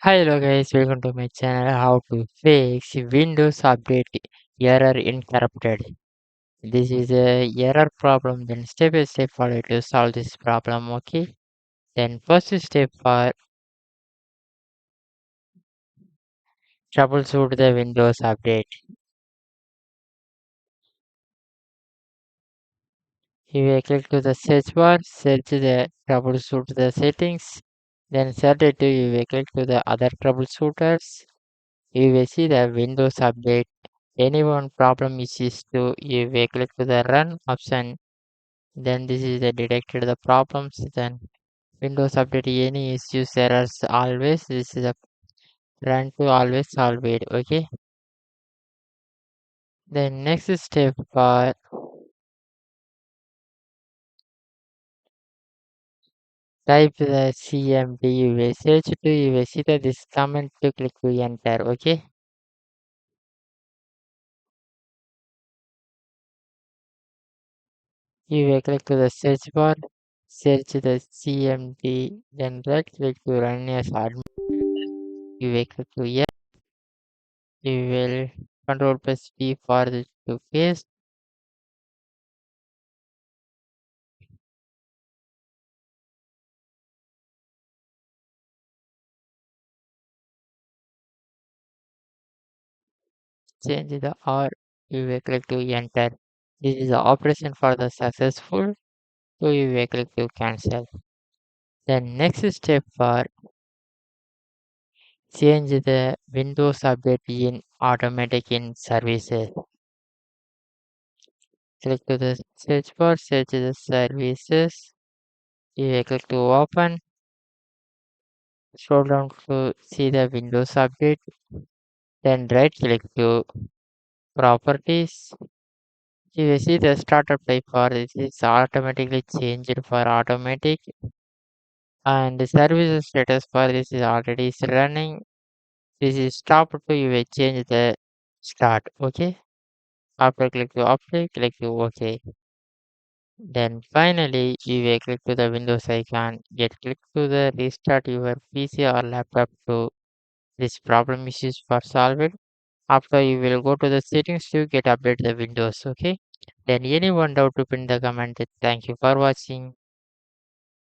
Hello guys, welcome to my channel. How to fix Windows update error interrupted. This is a error problem. Then step by step follow to solve this problem. Okay. Then first step for troubleshoot the Windows update. You will click to the search bar, search the troubleshoot the settings. Then set it to you will click to the other troubleshooters. You will see the Windows update. Anyone problem issues to you will click to the run option. Then this is the detected the problems. Then Windows update any issues errors always. This is a run to always solve it. Okay. Then next step for type the CMD. You will search to you will see that this command to click to enter. Okay. You will click to the search bar. Search the CMD. Then right click to run as admin. You will click to yes. You will control plus P for the to paste. Change the or you will click to enter. This is the operation for the successful. So you will click to cancel. Then next step for change the Windows update in automatic in services. Click to the search bar, search the services. You will click to open. Scroll down to see the Windows update. Then right click to properties. You will see the startup type for this is automatically changed for automatic. And the service status for this is already is running. This is stop to you will change the start. Okay. After click to apply, click to OK. Then finally you will click to the Windows icon. Get click to the restart your PC or laptop to this problem issues for solve it. After you will go to the settings to get update the Windows. Okay. Then anyone doubt to pin the comment. Thank you for watching.